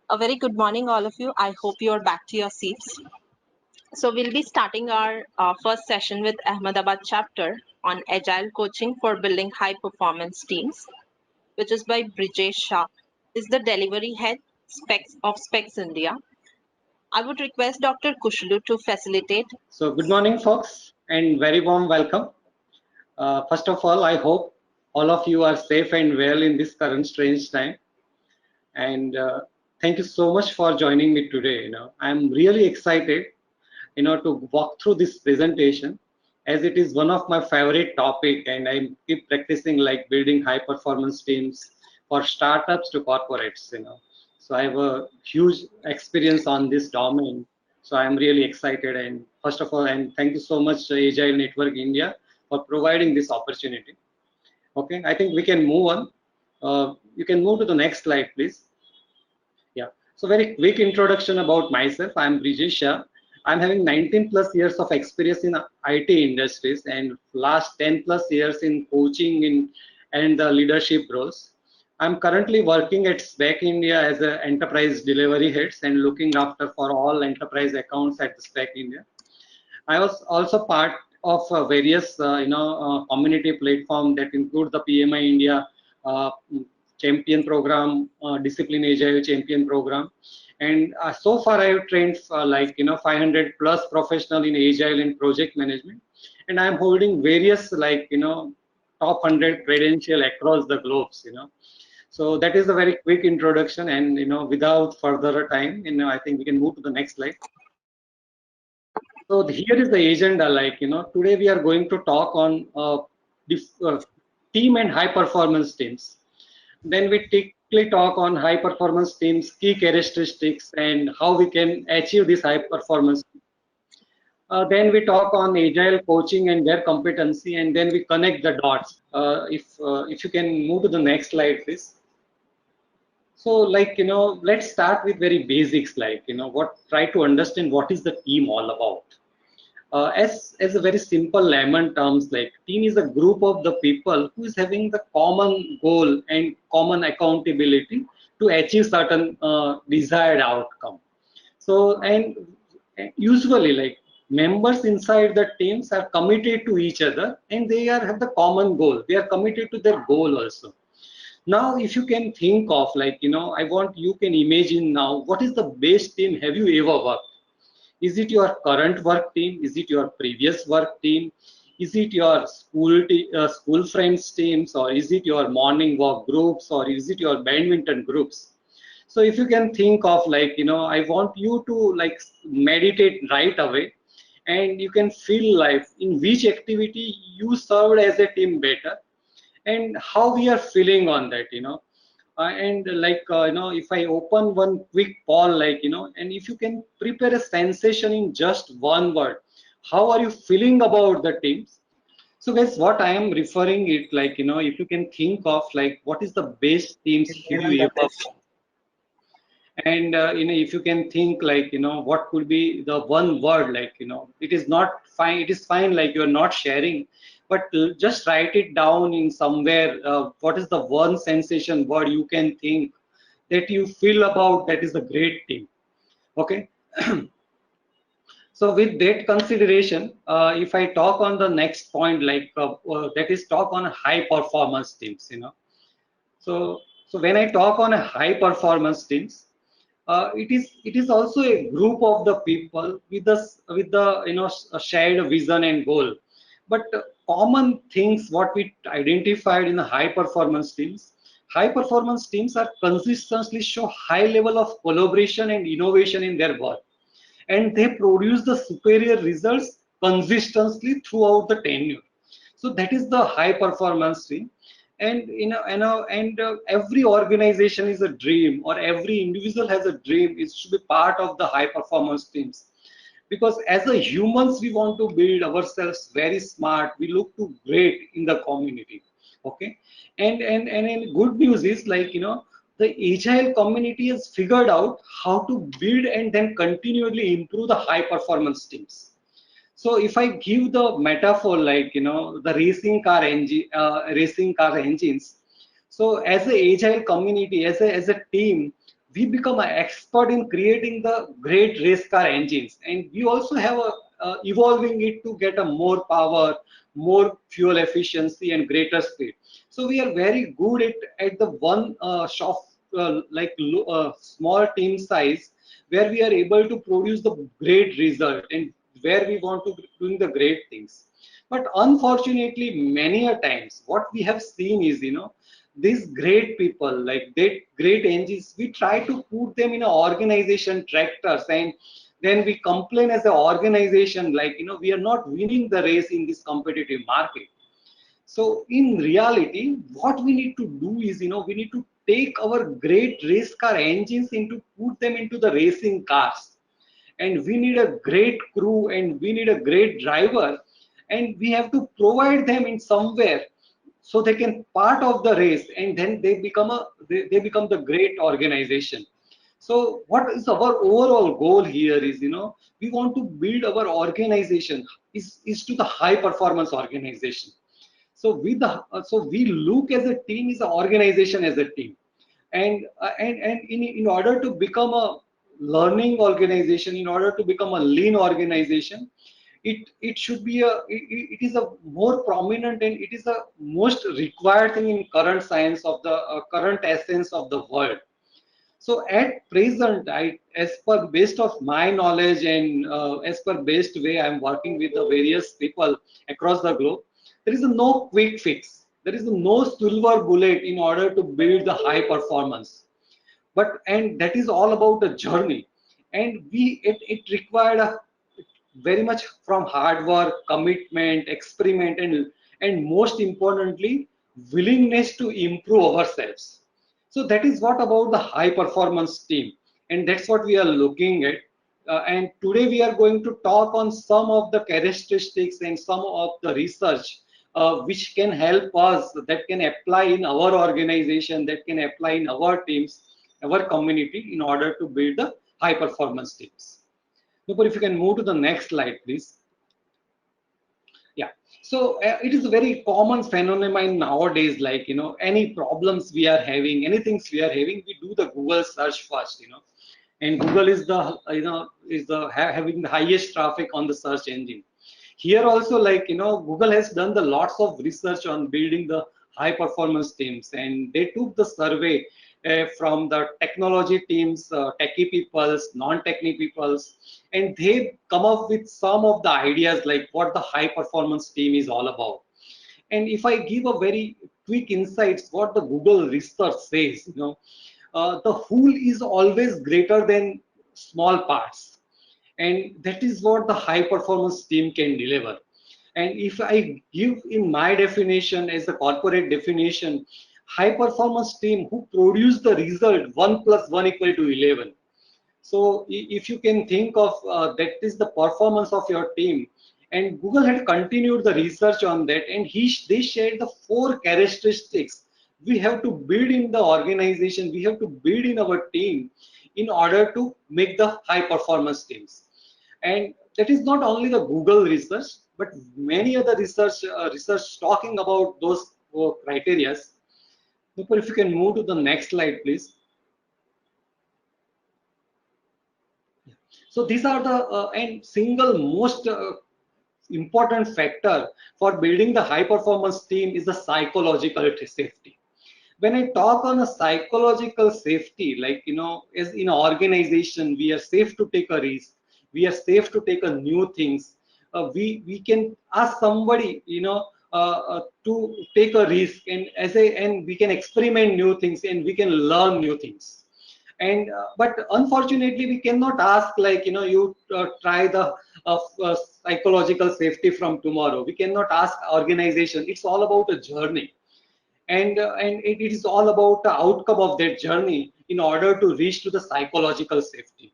A very good morning, all of you. I hope you are back to your seats. So, we'll be starting our first session with Ahmedabad chapter on agile coaching for building high performance teams, which is by Brijesh Shah, is the delivery head of Specs India. I would request Dr. Kushlu to facilitate. So, good morning, folks, and very warm welcome. First of all, I hope all of you are safe and well in this current strange time. And thank you so much for joining me today. I'm really excited, to walk through this presentation as it is one of my favorite topic, and I keep practicing like building high performance teams for startups to corporates. So I have a huge experience on this domain. So I'm really excited. And first of all, and thank you so much, Agile Network India, for providing this opportunity. Okay, I think we can move on. You can move to the next slide, please. Yeah. So very quick introduction about myself. I'm Brijesh Shah. I'm having 19 plus years of experience in IT industries and last 10 plus years in coaching and the leadership roles. I'm currently working at SPEC India as an enterprise delivery heads and looking after for all enterprise accounts at SPEC India. I was also part of various community platform that include the PMI India uh, champion program, discipline agile champion program, and so far I have trained 500 plus professional in agile and project management, and I'm holding various top 100 credential across the globes. So that is a very quick introduction, and without further time, I think we can move to the next slide. So here is the agenda. Today we are going to talk on team and high performance teams. Then we quickly talk on high performance teams, key characteristics, and how we can achieve this high performance. Then we talk on agile coaching and their competency, and then we connect the dots. If you can move to the next slide, please. So let's start with very basics, try to understand what is the team all about. As a very simple layman terms, like team is a group of the people who is having the common goal and common accountability to achieve certain desired outcome. So and usually like members inside the teams are committed to each other and they have the common goal. They are committed to their goal also. Now, if you can think of I want you can imagine now what is the best team have you ever worked? Is it your current work team? Is it your previous work team? Is it your school friends teams, or is it your morning walk groups, or is it your badminton groups? So if you can think of I want you to meditate right away, and you can feel life in which activity you served as a team better, and how we are feeling on that. And if I open one quick poll, and if you can prepare a sensation in just one word, how are you feeling about the teams? So guys, what I am referring it if you can think of what is the best teams have you ever, and if you can think what could be the one word, it is not fine, it is fine you're not sharing, but just write it down in somewhere. What is the one sensation word you can think that you feel about that is a great thing? Okay. So with that consideration, if I talk on the next point, that is talk on high performance teams. So when I talk on a high performance teams, it is also a group of the people with the a shared vision and goal. But common things what we identified in the high performance teams. High performance teams are consistently show high level of collaboration and innovation in their work, and they produce the superior results consistently throughout the tenure. So that is the high performance team. And every organization is a dream, or every individual has a dream is to be part of the high performance teams, because as a humans we want to build ourselves very smart, we look to great in the community. Okay. And good news is the agile community has figured out how to build and then continually improve the high performance teams. So if I give the metaphor the racing car engines. So as a agile community, as a team, we become an expert in creating the great race car engines, and we also have a evolving it to get a more power, more fuel efficiency, and greater speed. So we are very good at the one shop small team size, where we are able to produce the great result and where we want to be doing the great things. But unfortunately, many a times what we have seen is, these great people, like that great engines, we try to put them in an organization tractors, and then we complain as an organization, like, we are not winning the race in this competitive market. So in reality, what we need to do is, we need to take our great race car engines into put them into the racing cars, and we need a great crew, and we need a great driver, and we have to provide them in somewhere so they can part of the race, and then they become the great organization. So what is our overall goal here is, we want to build our organization is to the high performance organization. So so we look as a team, is an organization as a team, and in order to become a learning organization, in order to become a lean organization, it should be it is a more prominent, and it is a most required thing in current science of the current essence of the world. So at present, as per based of my knowledge, and as per based way I'm working with the various people across the globe, there is no quick fix. There is no silver bullet in order to build the high performance. And that is all about a journey. And it required a very much from hard work, commitment, experiment, and most importantly, willingness to improve ourselves. So that is what about the high performance team, and that's what we are looking at. And today we are going to talk on some of the characteristics and some of the research which can help us, that can apply in our organization, that can apply in our teams, our community, in order to build the high performance teams. Nupur, if you can move to the next slide, please. Yeah. So it is a very common phenomenon nowadays. Like, any problems we are having, anything we are having, we do the Google search first. And Google is the having the highest traffic on the search engine. Here also, like, Google has done the lots of research on building the high performance teams, and they took the survey from the technology teams, techie peoples, non-techie peoples, and they come up with some of the ideas, like what the high performance team is all about. And if I give a very quick insights, what the Google research says, the whole is always greater than small parts, and that is what the high performance team can deliver. And if I give in my definition as a corporate definition, high performance team who produce the result 1 + 1 = 11. So if you can think of that is the performance of your team, and Google had continued the research on that, and they shared the 4 characteristics we have to build in the organization, we have to build in our team in order to make the high performance teams. And that is not only the Google research, but many other research talking about those 4 criteria. Nupur, if you can move to the next slide, please. So these are the and single most important factor for building the high performance team is the psychological safety. When I talk on a psychological safety, like, as in an organization, we are safe to take a risk, we are safe to take a new things. We can ask somebody, to take a risk, and we can experiment new things, and we can learn new things. And but unfortunately, we cannot ask, like, you try the psychological safety from tomorrow. We cannot ask organization. It's all about a journey, and it is all about the outcome of that journey in order to reach to the psychological safety.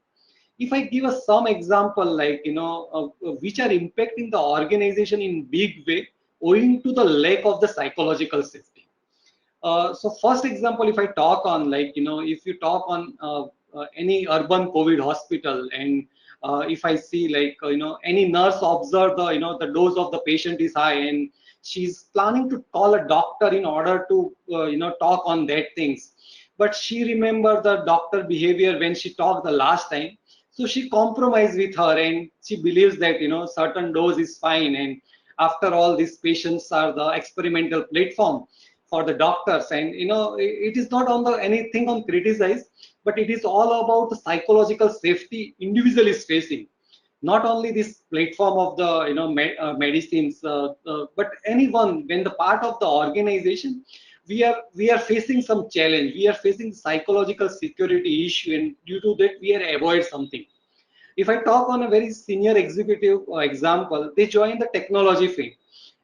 If I give us some example, like, which are impacting the organization in big way owing to the lack of the psychological safety. So first example, if I talk on, like, if you talk on any urban COVID hospital, and if I see, like, any nurse observe the, the dose of the patient is high, and she's planning to call a doctor in order to, talk on that things. but she remembered the doctor behavior when she talked the last time. So she compromised with her, and she believes that certain dose is fine. And after all, these patients are the experimental platform for the doctors, and it is not on the anything on criticize, but it is all about the psychological safety individual is facing, not only this platform of the medicines, but anyone when the part of the organization, we are facing some challenge, we are facing psychological security issue, and due to that we are avoid something. If I talk on a very senior executive example, they join the technology field,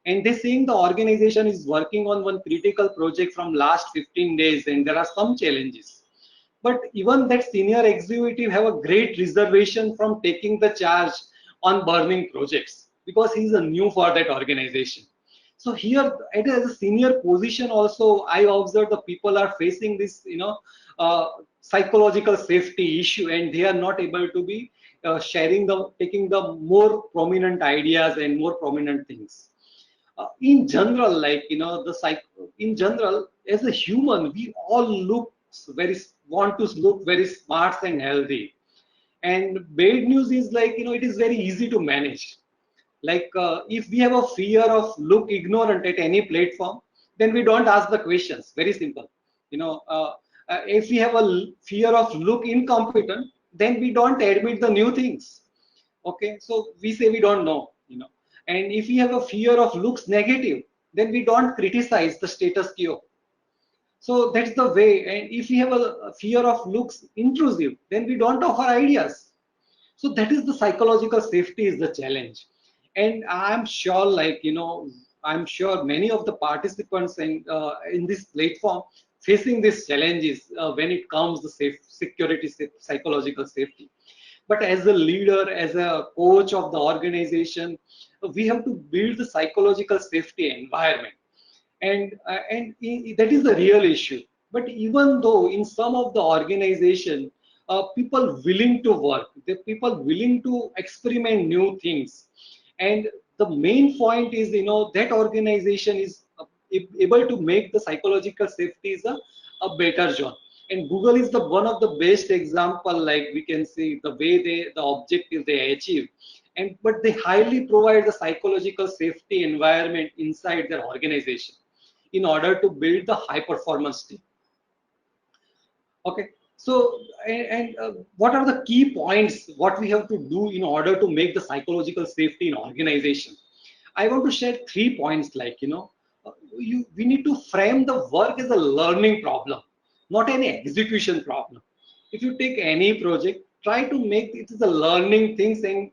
and they seeing the organization is working on one critical project from last 15 days, and there are some challenges. But even that senior executive have a great reservation from taking the charge on burning projects because he's a new for that organization. So here, as a senior position, also I observe the people are facing this, psychological safety issue, and they are not able to be taking the more prominent ideas and more prominent things. In general, in general, as a human, we all want to look very smart and healthy. And bad news is it is very easy to manage. If we have a fear of look ignorant at any platform, then we don't ask the questions. Very simple. If we have a fear of look incompetent, then we don't admit the new things. Okay, so we say we don't know. And if we have a fear of looks negative, then we don't criticize the status quo. So that's the way. And if we have a fear of looks intrusive, then we don't offer ideas. So that is the psychological safety is the challenge. And I'm sure, I'm sure many of the participants in this platform facing these challenges when it comes to security, psychological safety. But as a leader, as a coach of the organization, we have to build the psychological safety environment, and that is the real issue. But even though in some of the organization, people willing to work, the people willing to experiment new things, and the main point is that organization is able to make the psychological safety is a better job. And Google is the one of the best example, like we can see the way the objective they achieve, and but they highly provide the psychological safety environment inside their organization in order to build the high performance team. Okay, so and what are the key points what we have to do in order to make the psychological safety in organization? I want to share 3 points. We need to frame the work as a learning problem, not any execution problem. If you take any project, try to make it as a learning thing, saying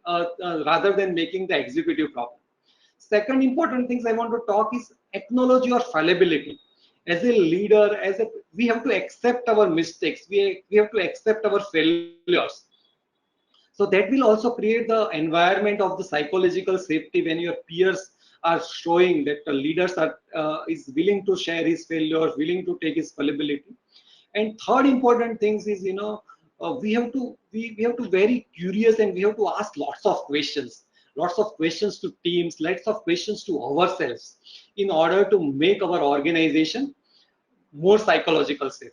rather than making the executive problem. Second important things I want to talk is acknowledge your fallibility. As a leader, we have to accept our mistakes. We have to accept our failures. So that will also create the environment of the psychological safety when your peers are showing that the leaders are is willing to share his failures, willing to take his fallibility. And third important things is we have to very curious, and we have to ask lots of questions to teams, lots of questions to ourselves in order to make our organization more psychological safe.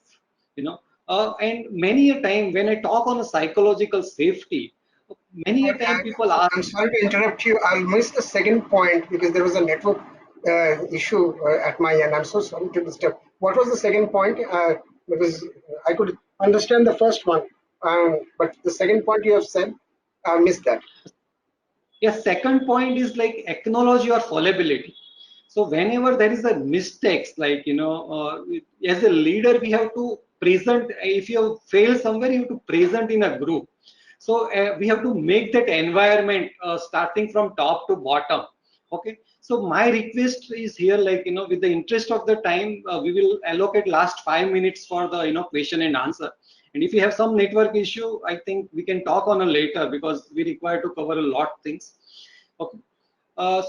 And many a time when I talk on a psychological safety, many a Sorry, time people ask. I'm sorry to interrupt you. I'll miss the second point because there was a network issue at my end. I'm so sorry to disturb. What was the second point? Because I could understand the first one, but the second point you have said, I missed that. Yes, second point is like acknowledge your fallibility. So whenever there is a mistakes, as a leader, we have to present. If you have failed somewhere, you have to present in a group. So we have to make that environment starting from top to bottom. Okay. So my request is here, with the interest of the time, we will allocate last 5 minutes for the question and answer. And if you have some network issue, I think we can talk on a later because we require to cover a lot of things. Okay.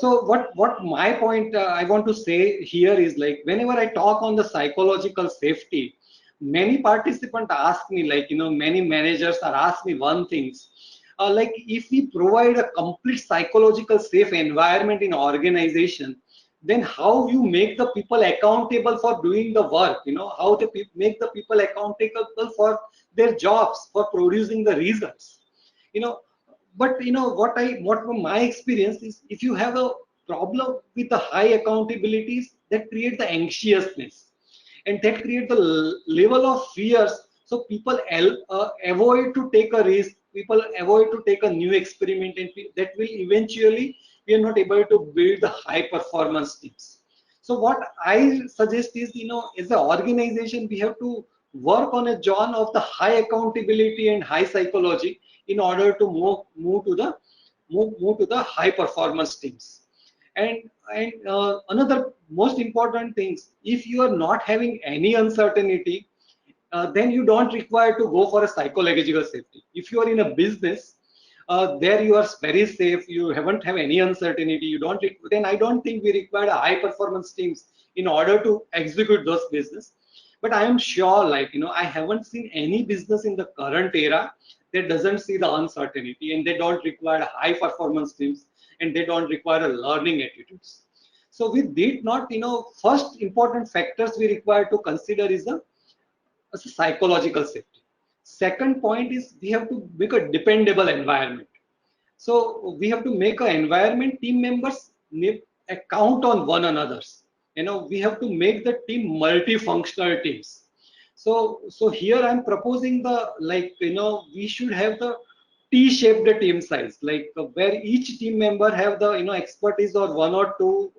So what my point I want to say here is whenever I talk on the psychological safety, many participants ask me many managers are ask me one thing, if we provide a complete psychological safe environment in organization, then how you make the people accountable for doing the work, how to make the people accountable for their jobs, for producing the results, you know but what from my experience is, if you have a problem with the high accountabilities, that create the anxiousness, and that create the level of fears. So people avoid to take a risk, people avoid to take a new experiment, and that will eventually we are not able to build the high performance teams. So what I suggest is, as an organization, we have to work on a zone of the high accountability and high psychology in order to move to the high performance teams. And another most important things, if you are not having any uncertainty, then you don't require to go for a psychological safety. If you are in a business, there you are very safe, you haven't have any uncertainty, you don't then I don't think we require a high performance teams in order to execute those business. But I am sure, I haven't seen any business in the current era that doesn't see the uncertainty, and they don't require high performance teams, and they don't require a learning attitudes. So we did not, first important factors we require to consider is the psychological safety. Second point is, we have to make a dependable environment. So we have to make an environment team members account on one another's. We have to make the team multifunctional teams. So here I'm proposing we should have the T-shaped team size, where each team member have the expertise or one or two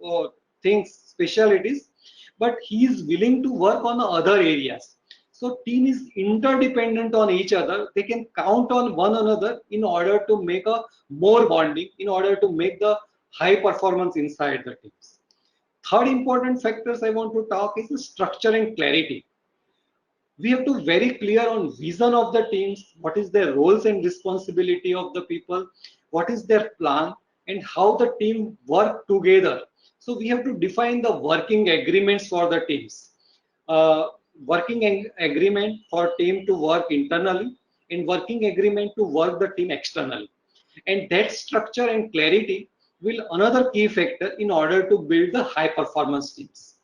things, specialties, but he is willing to work on the other areas. So team is interdependent on each other. They can count on one another in order to make a more bonding, in order to make the high performance inside the teams. Third important factors I want to talk is the structure and clarity. We have to very clear on vision of the teams, what is their roles and responsibility of the people, what is their plan, and how the team work together. So we have to define the working agreements for the teams. Working agreement for team to work internally, and working agreement to work the team externally. And that structure and clarity will another key factor in order to build the high performance teams.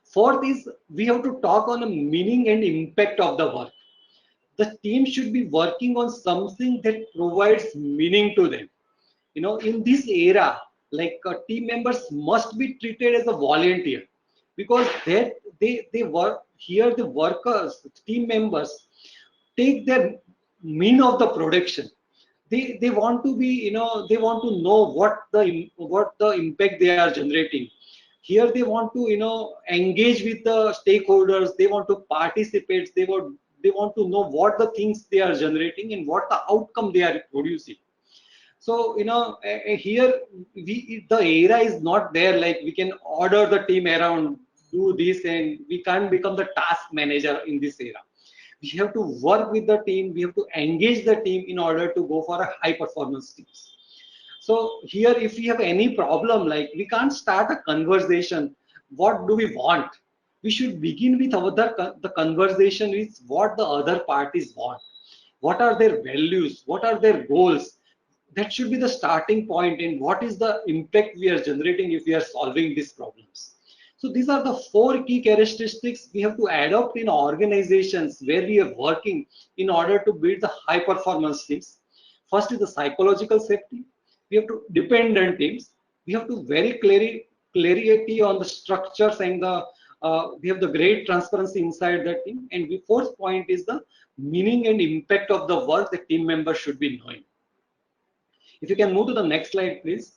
Fourth is, we have to talk on the meaning and impact of the work. The team should be working on something that provides meaning to them. In this era, team members must be treated as a volunteer, because they work here. The workers, team members, take their mean of the production. They want to be, they want to know what the impact they are generating. Here they want to engage with the stakeholders, they want to participate, they want to know what the things they are generating and what the outcome they are producing. So here the era is not there, like we can order the team around, do this, and we can't become the task manager in this era. We have to work with the team, we have to engage the team in order to go for a high performance teams. So here, if we have any problem, we can't start a conversation, what do we want? We should begin with the conversation with what the other parties want. What are their values? What are their goals? That should be the starting point, and what is the impact we are generating if we are solving these problems. So these are the 4 key characteristics we have to adopt in organizations where we are working in order to build the high performance teams. First is the psychological safety. We have to dependent teams. We have to very clarity on the structures, and we have the great transparency inside the team. And the fourth point is the meaning and impact of the work the team members should be knowing. If you can move to the next slide, please.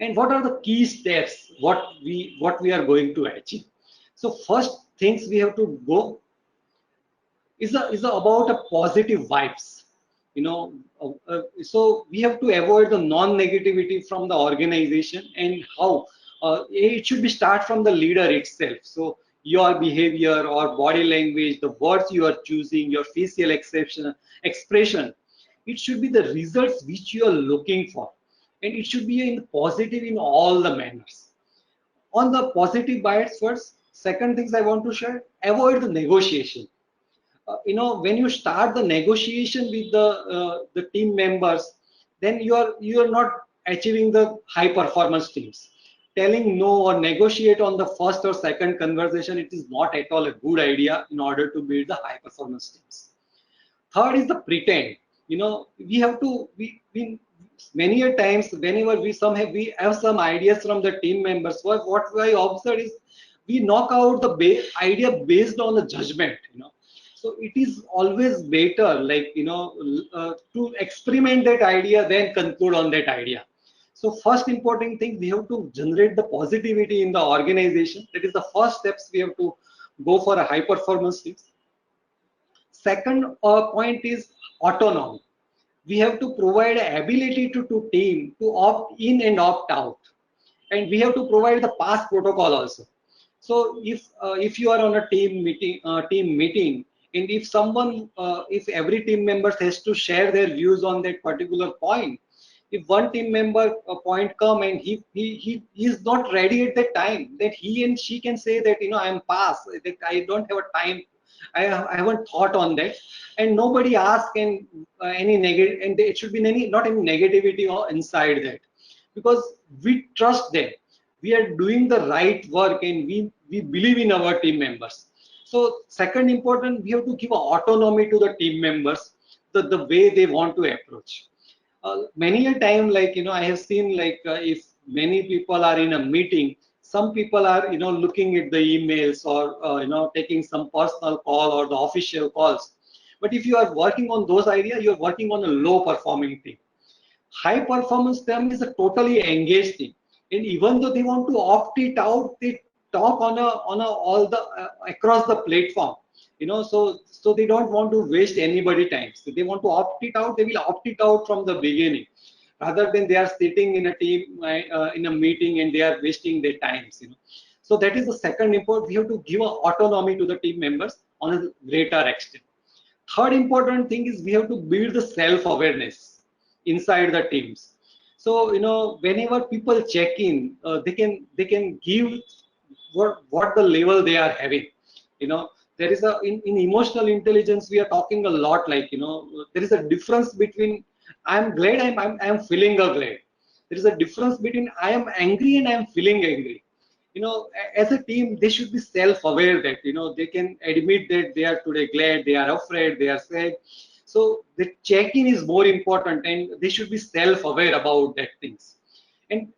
And what are the key steps what we are going to achieve? So first things we have to go is about a positive vibes. So we have to avoid the non-negativity from the organization, and how it should be start from the leader itself. So your behavior or body language, the words you are choosing, your facial expression, it should be the results which you are looking for, and it should be in positive in all the manners. On the positive bias first, second things I want to share, avoid the negotiation. When you start the negotiation with the team members, then you are not achieving the high performance teams. Telling no or negotiate on the first or second conversation, it is not at all a good idea in order to build the high performance teams. Third is the pretend. We have to, we many a times whenever we have some ideas from the team members, what I observed is we knock out the idea based on the judgment. So it is always better, like, to experiment that idea, then conclude on that idea. So first important thing, we have to generate the positivity in the organization. That is the first steps we have to go for a high performance team. Second point is autonomy. We have to provide ability to team to opt in and opt out, and we have to provide the pass protocol also. So if you are on a team meeting, and if every team member has to share their views on that particular point, if one team member point come and he is not ready at that time, that he and she can say that, I am pass, that I don't have a time, I haven't thought on that, and nobody ask and any negative, and it should be not any negativity or inside that, because we trust them, we are doing the right work, and we believe in our team members. So second important, we have to give autonomy to the team members, the way they want to approach. Many a time, like, I have seen, like, if many people are in a meeting, some people are, looking at the emails, or taking some personal call or the official calls. But if you are working on those ideas, you are working on a low performing team. High performance team is a totally engaged team, and even though they want to opt it out, they talk on a all the across the platform. So they don't want to waste anybody time. So they want to opt it out, they will opt it out from the beginning, rather than they are sitting in a team in a meeting and they are wasting their times. So that is the second important. We have to give autonomy to the team members on a greater extent. Third important thing is we have to build the self-awareness inside the teams. So, whenever people check in, they can give what the level they are having. There is in emotional intelligence, we are talking a lot, like, there is a difference between I'm glad, I'm feeling glad. There is a difference between I am angry and I am feeling angry. As a team, they should be self-aware that, they can admit that they are today glad, they are afraid, they are sad. So the check-in is more important, and they should be self-aware about that things. And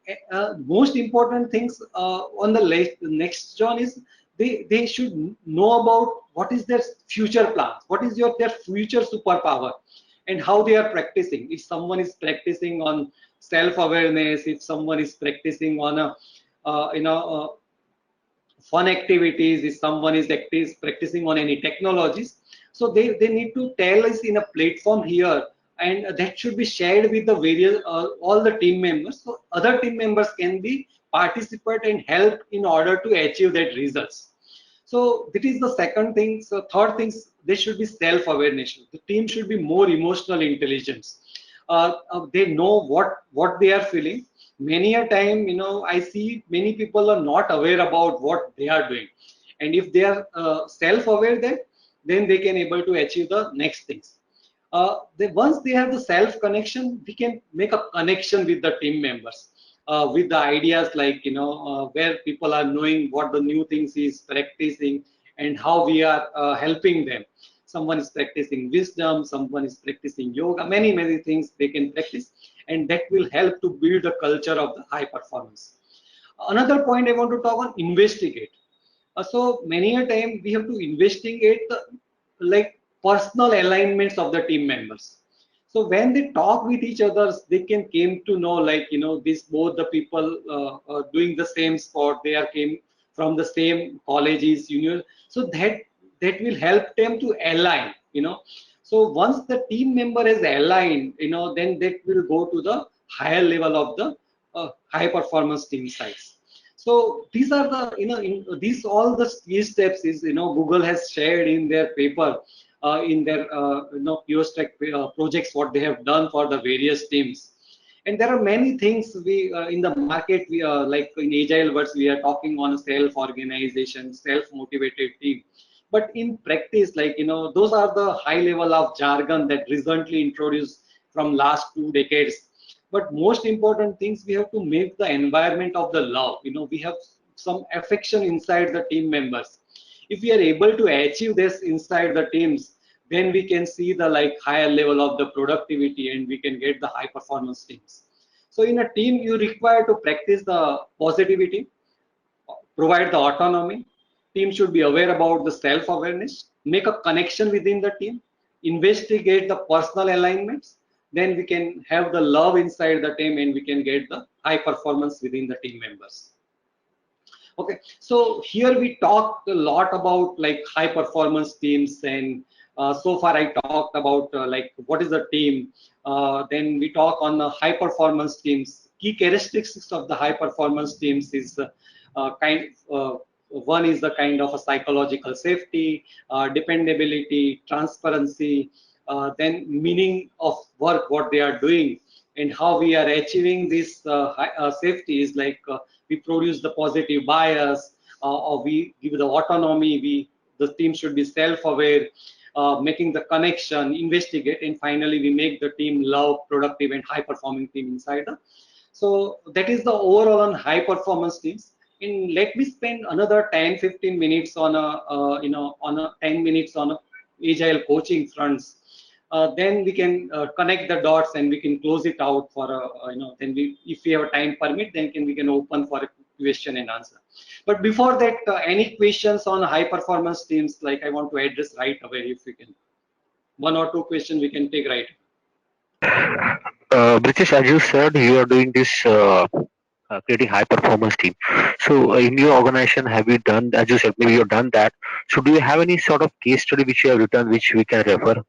most important things on the next, John, is they should know about what is their future plans, what is their future superpower, and how they are practicing. If someone is practicing on self-awareness, if someone is practicing on a fun activities, if someone is practicing on any technologies, so they need to tell us in a platform here, and that should be shared with the various all the team members, so other team members can be participate and help in order to achieve that results. So that is the second thing. So third things, they should be self-awareness. The team should be more emotional intelligence. They know what they are feeling. Many a time, I see many people are not aware about what they are doing, and if they are self-aware, then they can able to achieve the next things. Once they have the self connection, we can make a connection with the team members, with the ideas, like, where people are knowing what the new things is practicing, and how we are helping them. Someone is practicing wisdom, someone is practicing yoga, many things they can practice, and that will help to build the culture of the high performance. Another point I want to talk on, investigate. So many a time we have to investigate like personal alignments of the team members. So when they talk with each other, they can came to know, like, this both the people are doing the same sport, they are came from the same colleges, so that will help them to align. So once the team member is aligned, then that will go to the higher level of the high performance team size. So these are the, these all the key steps is, Google has shared in their paper, in their POSTEC projects, what they have done for the various teams. And there are many things we in the market, we are like in agile words, we are talking on self-organization, self-motivated team. But in practice, like, those are the high level of jargon that recently introduced from last 2 decades. but most important things, we have to make the environment of the love. We have some affection inside the team members. If we are able to achieve this inside the teams, then we can see the higher level of the productivity, and we can get the high performance teams. So in a team, you require to practice the positivity, provide the autonomy. Team should be aware about the self-awareness, make a connection within the team, investigate the personal alignments. Then we can have the love inside the team, and we can get the high performance within the team members. Okay, so here we talked a lot about high performance teams, and so far I talked about what is the team. Then we talk on the high performance teams. Key characteristics of the high performance teams is one is the kind of a psychological safety, dependability, transparency, then meaning of work, what they are doing, and how we are achieving this safety is we produce the positive bias, or we give the autonomy. The team should be self-aware, making the connection, investigate, and finally we make the team love, productive, and high-performing team inside. So that is the overall on high-performance teams. And let me spend another 10-15 minutes on a 10 minutes on a agile coaching fronts. Then we can connect the dots, and we can close it out for then if we have a time permit, then we can open for a question and answer. But before that, any questions on high performance teams, I want to address right away. If we can, one or two questions we can take right. British, as you said, you are doing this creating high performance team. So in your organization, have you done, as you said, maybe you've done that. So do you have any sort of case study which you have written, which we can refer?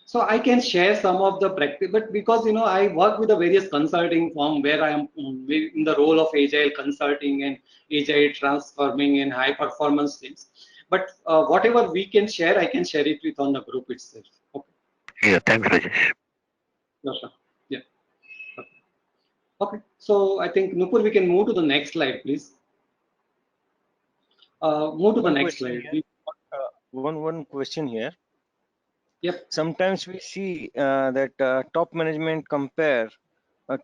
So I can share some of the practice, but because I work with a various consulting firm where I am in the role of agile consulting and agile transforming and high performance teams. But whatever we can share, I can share it with on the group itself. Okay. Yeah, thanks, Rajesh. Yeah. Okay. So I think Nupur, we can move to the next slide, please. Move to the next slide. One question here. Yep. Sometimes we see that top management compare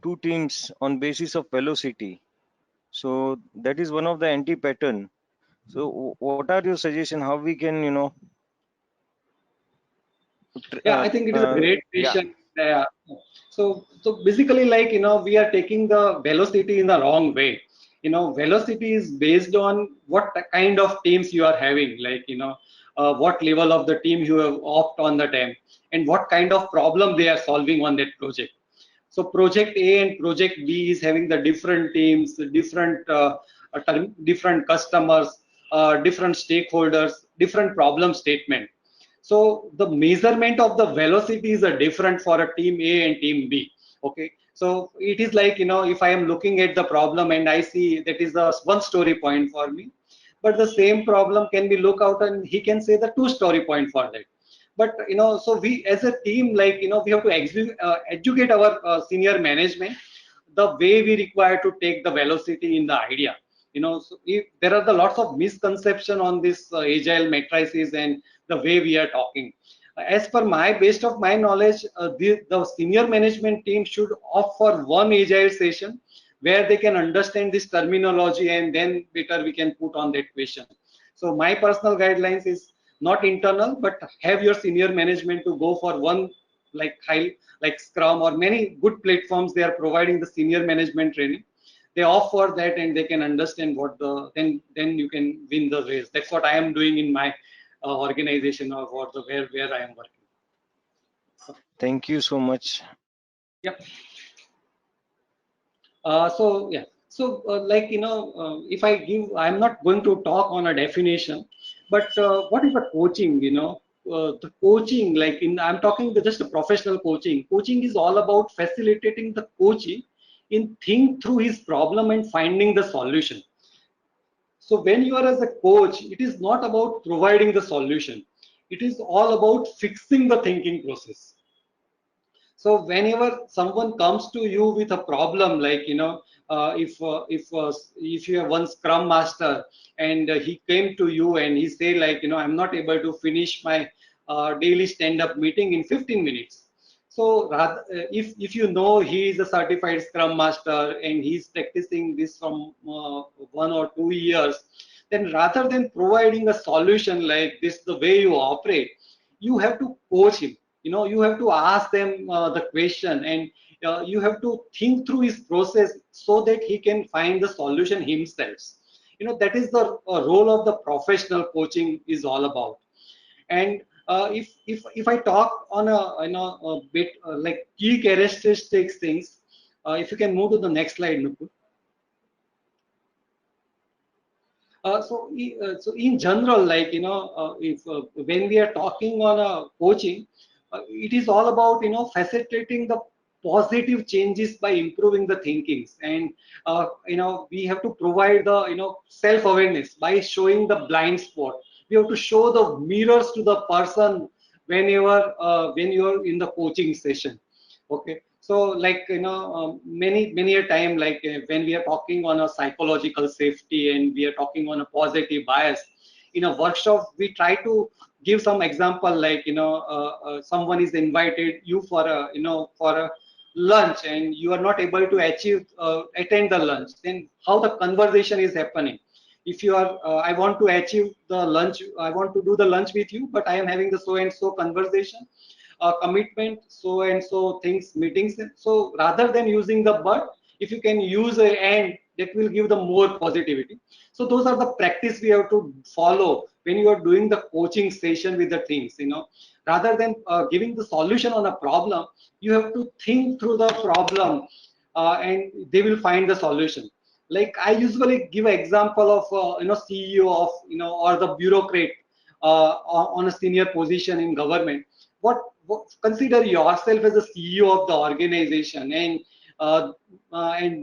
two teams on basis of velocity. So that is one of the anti-pattern. So what are your suggestions? How we can, Yeah, I think it is a great question. Yeah. So basically, we are taking the velocity in the wrong way. Velocity is based on what kind of teams you are having, what level of the team you have opt on the time, and what kind of problem they are solving on that project. So project A and project B is having the different teams, different customers, different stakeholders, different problem statement. So the measurement of the velocity is different for a team A and team B. Okay. So it is if I am looking at the problem and I see that is the one story point for me, but the same problem can be looked out and he can say the two story point for that. But so we as a team, we have to educate our senior management the way we require to take the velocity in the idea. So if there are the lots of misconception on this agile matrices and the way we are talking. As per based of my knowledge, the senior management team should opt for one agile session where they can understand this terminology, and then better we can put on that question. So my personal guidelines is not internal, but have your senior management to go for one like Scrum or many good platforms. They are providing the senior management training. They offer that, and they can understand what then you can win the race. That's what I am doing in my organization or where I am working. Thank you so much. Yep. So yeah. So if I give, I'm not going to talk on a definition, but what is the coaching? The coaching, I'm talking just a professional coaching. Coaching is all about facilitating the coachee in think through his problem and finding the solution. So when you are as a coach, it is not about providing the solution. It is all about fixing the thinking process. So whenever someone comes to you with a problem, if you have one Scrum Master and he came to you and he say I'm not able to finish my daily stand-up meeting in 15 minutes. So rather, if you know he is a certified Scrum Master and he's practicing this from 1 or 2 years, then rather than providing a solution like this, the way you operate, you have to coach him. You have to ask them the question, and you have to think through his process so that he can find the solution himself. That is the role of the professional coaching is all about. And if I talk on a bit like key characteristics things, if you can move to the next slide, Nupur. So in general, like if when we are talking on a coaching, it is all about facilitating the positive changes by improving the thinkings, and we have to provide the self-awareness by showing the blind spot. We have to show the mirrors to the person when you are in the coaching session. Okay, so like many a time, like when we are talking on a psychological safety and we are talking on a positive bias in a workshop, we try to give some example, like someone is invited you for a lunch and you are not able to attend the lunch, then how the conversation is happening. If you are I want to achieve the lunch, I want to do the lunch with you, but I am having the so and so conversation, commitment, so and so things, meetings. So rather than using the but, if you can use a and, that will give the more positivity. So those are the practice we have to follow when you are doing the coaching session with the things. Rather than giving the solution on a problem, you have to think through the problem, and they will find the solution. Like I usually give an example of CEO of or the bureaucrat on a senior position in government. Consider yourself as a CEO of the organization, and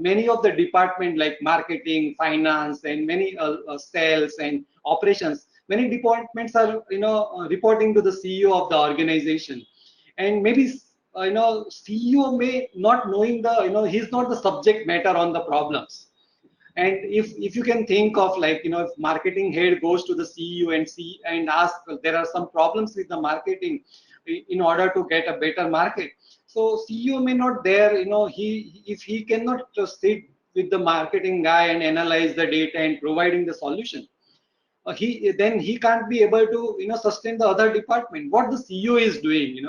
many of the department like marketing, finance, and many sales and operations. Many departments are reporting to the CEO of the organization, and maybe CEO may not knowing the he's not the subject matter on the problems. And if you can think of, like if marketing head goes to the CEO and ask, there are some problems with the marketing in order to get a better market. So CEO may not there, if he cannot just sit with the marketing guy and analyze the data and providing the solution, he can't be able to sustain the other department. What the CEO is doing,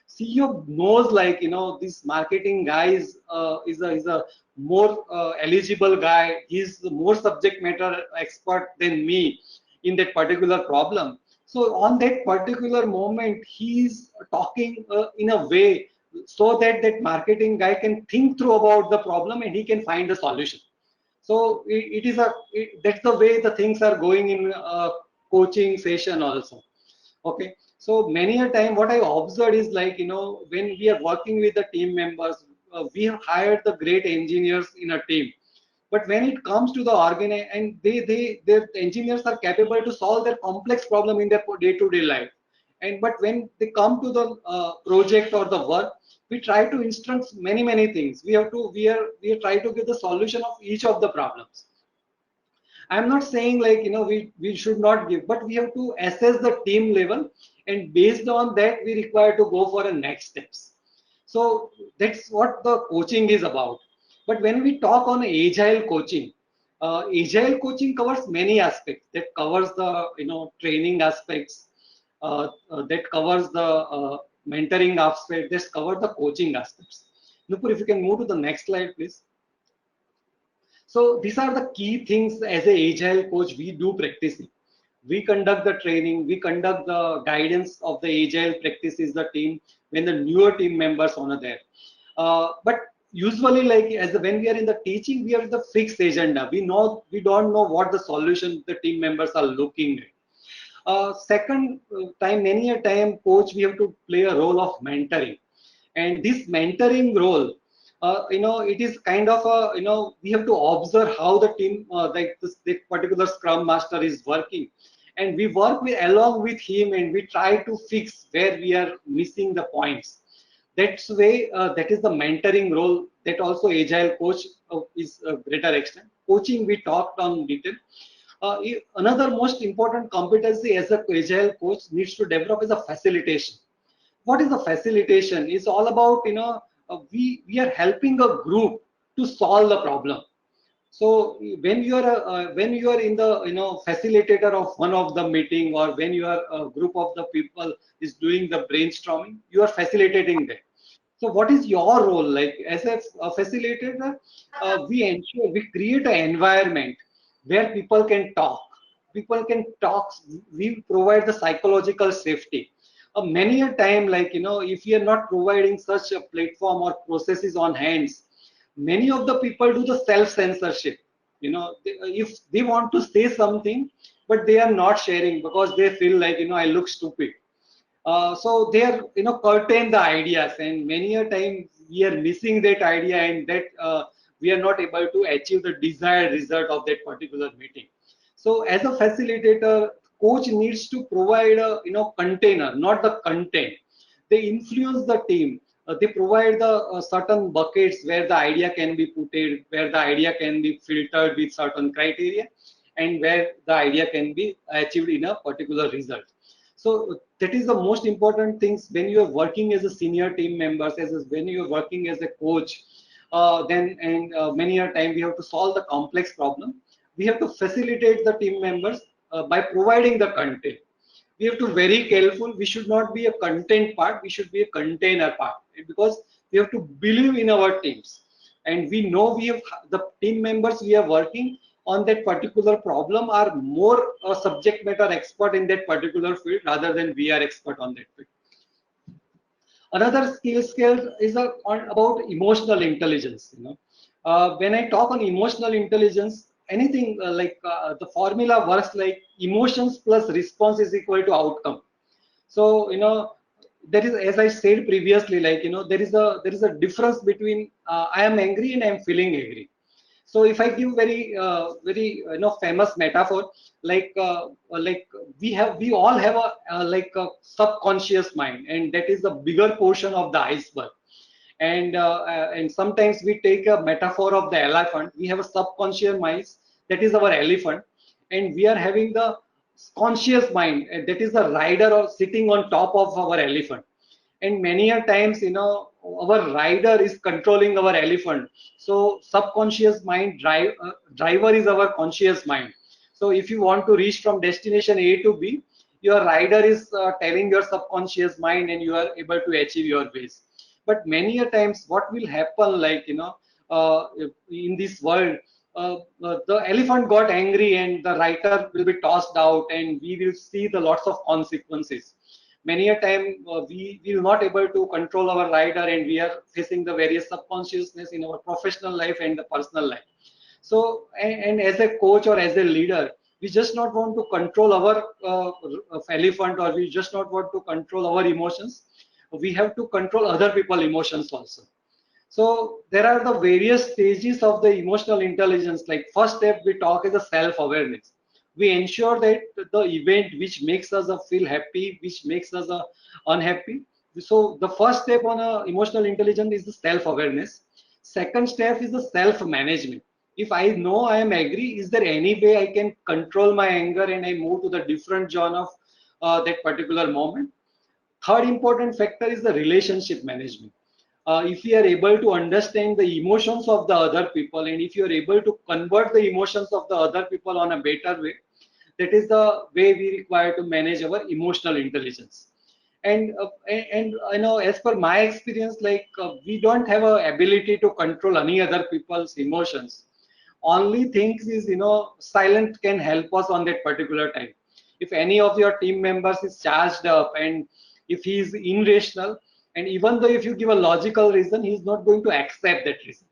CEO knows, like this marketing guy is a more eligible guy. He's the more subject matter expert than me in that particular problem. So on that particular moment, he's talking in a way so that that marketing guy can think through about the problem and he can find a solution. So that's the way the things are going in coaching session also. Okay, so many a time what I observed is, like when we are working with the team members, we have hired the great engineers in a team, but when it comes to the and their engineers are capable to solve their complex problem in their day-to-day life, but when they come to the project or the work, we try to instruct many things. We are try to give the solution of each of the problems. I'm not saying, like we should not give, but we have to assess the team level, and based on that we require to go for the next steps. So that's what the coaching is about. But when we talk on agile coaching covers many aspects. That covers the training aspects, that covers the mentoring aspect, that covers the coaching aspects. Nupur, if you can move to the next slide, please. So these are the key things as a agile coach we do practicing. We conduct the training, we conduct the guidance of the agile practices, the team, when the newer team members are there. But usually, like when we are in the teaching, we have the fixed agenda. We don't know what the solution the team members are looking at. Second time, many a time, coach, we have to play a role of mentoring, and this mentoring role, it is kind of a, we have to observe how the team, like this particular Scrum Master is working, and we work along with him, and we try to fix where we are missing the points. That's way, that is the mentoring role that also agile coach is a greater extent. Coaching we talked on detail. Another most important competency as a agile coach needs to develop is a facilitation. what is the facilitation? It's all about, we are helping a group to solve the problem. So when you are in the, facilitator of one of the meeting, or when you are a group of the people is doing the brainstorming, you are facilitating them. So what is your role? Like as a facilitator, we ensure we create an environment where people can talk. People can talk. We provide the psychological safety. Many a time, like, if we are not providing such a platform or processes on hands, many of the people do the self censorship. If they want to say something, but they are not sharing because they feel like, I look stupid. So they are, curtain the ideas, and many a time we are missing that idea, and that we are not able to achieve the desired result of that particular meeting. So as a facilitator, coach needs to provide a, container, not the content. They influence the team. They provide the certain buckets where the idea can be put in, where the idea can be filtered with certain criteria, and where the idea can be achieved in a particular result. So that is the most important things when you are working as a senior team members, when you are working as a coach. Many a time we have to solve the complex problem. We have to facilitate the team members by providing the content. We have to very careful. We should not be a content part. We should be a container part, because we have to believe in our teams, and we know we have the team members we are working on that particular problem are more a subject matter expert in that particular field rather than we are expert on that field. Another skill is about emotional intelligence. When I talk on emotional intelligence, anything the formula works like emotions plus response is equal to outcome. So there is, as I said previously, like, there is a difference between I am angry and I am feeling angry. So if I give very famous metaphor, like we all have a subconscious mind, and that is the bigger portion of the iceberg. And sometimes we take a metaphor of the elephant. We have a subconscious mind, that is our elephant, and we are having the conscious mind, and that is the rider or sitting on top of our elephant. And many a times, our rider is controlling our elephant. So subconscious mind driver is our conscious mind. So if you want to reach from destination A to B, your rider is telling your subconscious mind, and you are able to achieve your ways. But many a times what will happen, like, in this world, the elephant got angry and the rider will be tossed out, and we will see the lots of consequences. Many a time we will not able to control our rider, and we are facing the various subconsciousness in our professional life and the personal life. So and as a coach or as a leader, we just not want to control our elephant, or we just not want to control our emotions. We have to control other people's emotions also. So there are the various stages of the emotional intelligence. Like first step we talk is the self-awareness. We ensure that the event which makes us feel happy, which makes us unhappy. So the first step on emotional intelligence is the self-awareness. Second step is the self-management. If I know I am angry, is there any way I can control my anger and I move to the different zone of that particular moment? Third important factor is the relationship management. If we are able to understand the emotions of the other people, and if you are able to convert the emotions of the other people on a better way, that is the way we require to manage our emotional intelligence. And as per my experience, like, we don't have a ability to control any other people's emotions. Only things is, silent can help us on that particular time. If any of your team members is charged up, and if he is irrational, and even though if you give a logical reason, he is not going to accept that reason.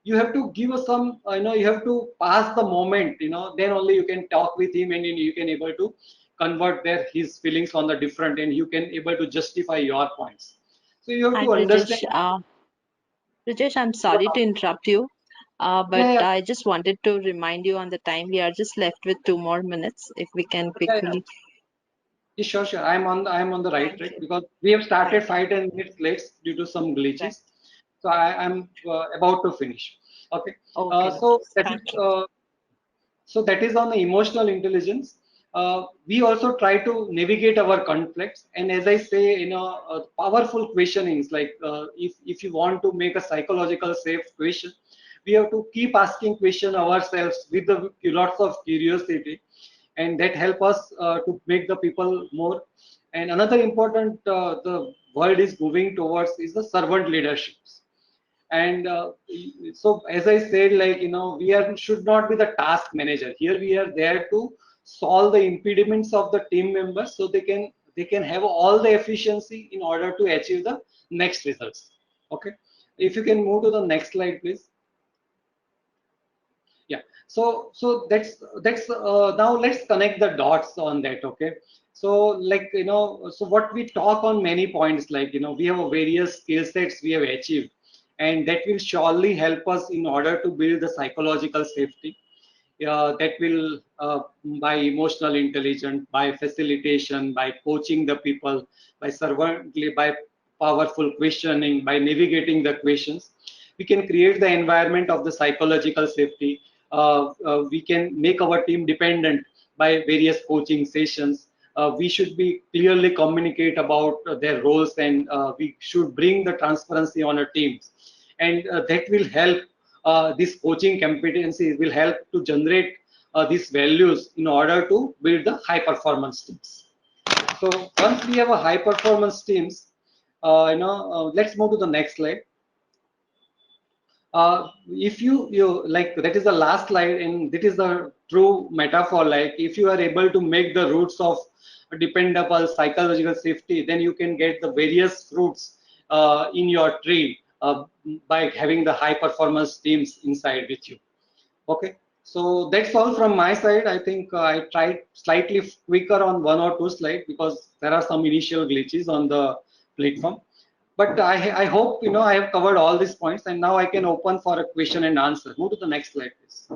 You have to give us some, you have to pass the moment, then only you can talk with him, and you can able to convert his feelings on the different, and you can able to justify your points. So you have Hi, to understand. Brijesh. Brijesh, I'm sorry to interrupt you, but Yeah, yeah, I just wanted to remind you on the time. We are just left with 2 more minutes. If we can yeah, yeah. quickly. Yeah, sure, sure. I'm on the right Thank track, you. because we have Thank started you. 5-10 minutes late due to some Right. glitches. So I'm about to finish. Okay. Okay, no So worries. that is Thank you. on the emotional intelligence. We also try to navigate our conflicts. And as I say, powerful questionings, like if you want to make a psychological safe question, we have to keep asking question ourselves with the lots of curiosity, and that help us to make the people more. And another important the world is moving towards is the servant leaderships. And so as I said, like we are should not be the task manager here. We are there to solve the impediments of the team members, so they can have all the efficiency in order to achieve the next results. Okay, if you can move to the next slide, please. Yeah, so that's now let's connect the dots on that. Okay, so like so what we talk on many points, like we have a various skill sets we have achieved, and that will surely help us in order to build the psychological safety. That will by emotional intelligence, by facilitation, by coaching the people, by servantly, by powerful questioning, by navigating the questions, we can create the environment of the psychological safety. We can make our team dependent by various coaching sessions. We should be clearly communicate about their roles, and we should bring the transparency on our teams, and that will help. This coaching competency will help to generate these values in order to build the high performance teams. So once we have a high performance teams, let's move to the next slide. If you like, that is the last slide, and that is the true metaphor. Like if you are able to make the roots of dependable psychological safety, then you can get the various fruits in your tree by having the high performance teams inside with you. Okay, so that's all from my side. I think I tried slightly quicker on one or two slides because there are some initial glitches on the platform. But I hope I have covered all these points, and now I can open for a question and answer. Move to the next slide, please.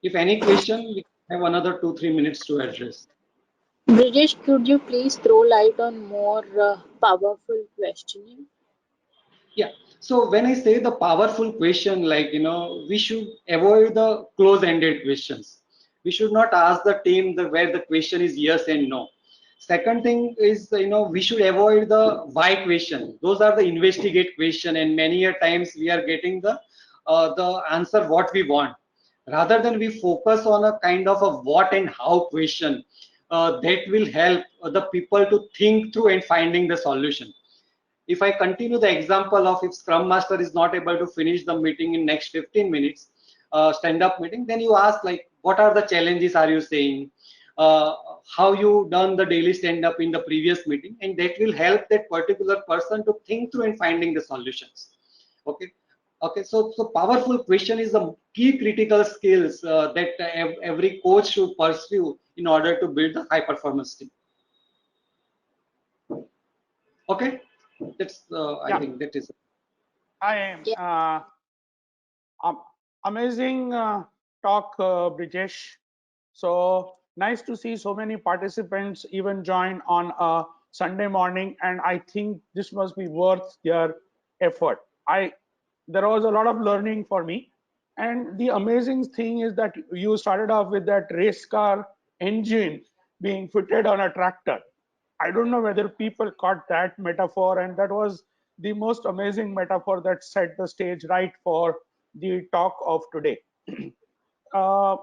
If any question, we have another 2-3 minutes to address. Brijesh, could you please throw light on more powerful questioning? Yeah. So when I say the powerful question, like we should avoid the close-ended questions. We should not ask the team where the question is yes and no. Second thing is we should avoid the why question. Those are the investigate question, and many a times we are getting the answer what we want, rather than we focus on a kind of a what and how question that will help the people to think through and finding the solution. If I continue the example of if Scrum Master is not able to finish the meeting in next 15 minutes, stand-up meeting, then you ask like, what are the challenges are you saying? How you done the daily stand-up in the previous meeting, and that will help that particular person to think through and finding the solutions. Okay. Okay, so powerful question is the key critical skills that every coach should pursue in order to build a high performance team. Okay, that's I think that is. I am. Amazing talk, Brijesh. So nice to see so many participants even join on a Sunday morning, and I think this must be worth their effort. There was a lot of learning for me, and the amazing thing is that you started off with that race car engine being fitted on a tractor. I don't know whether people caught that metaphor, and that was the most amazing metaphor that set the stage right for the talk of today. uh,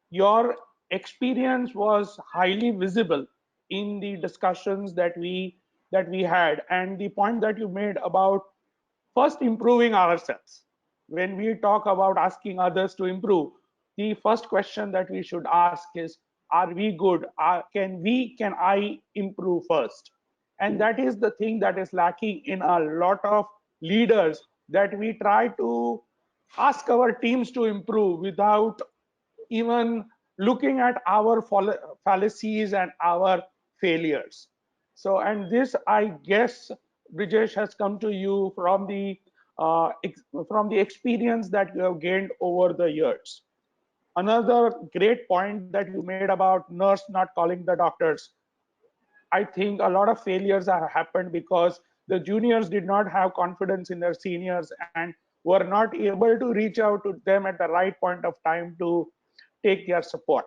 your experience was highly visible in the discussions that we had, and the point that you made about first improving ourselves. When we talk about asking others to improve, the first question that we should ask is, are we good? Can I improve first? And that is the thing that is lacking in a lot of leaders, that we try to ask our teams to improve without even looking at our fallacies and our failures. So, and this, I guess, Brijesh, has come to you from the experience that you have gained over the years. Another great point that you made about nurse not calling the doctors. I think a lot of failures have happened because the juniors did not have confidence in their seniors, and were not able to reach out to them at the right point of time to take their support.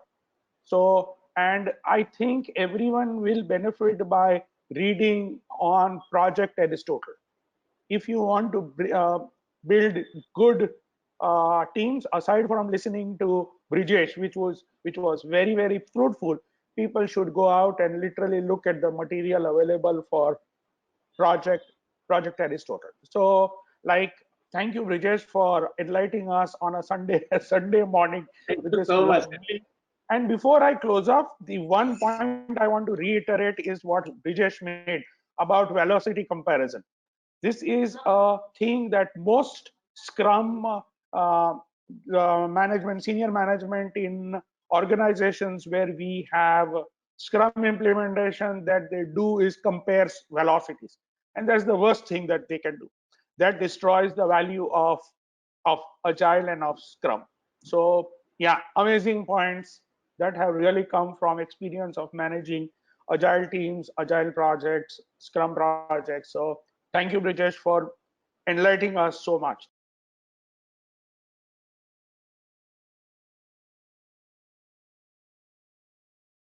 So, and I think everyone will benefit by reading on Project Aristotle. If you want to build good teams, aside from listening to Brijesh, which was very fruitful, people should go out and literally look at the material available for Project Aristotle. So, like, thank you, Brijesh, for enlightening us on a Sunday morning Thank with you this so much. lovely. And before I close off, the one point I want to reiterate is what Brijesh made about velocity comparison. This is a thing that most Scrum management, senior management in organizations where we have Scrum implementation, that they do is compares velocities, and that's the worst thing that they can do. That destroys the value of Agile and of Scrum. So yeah, amazing points that have really come from experience of managing Agile teams, Agile projects, Scrum projects. So thank you, Brijesh, for enlightening us so much.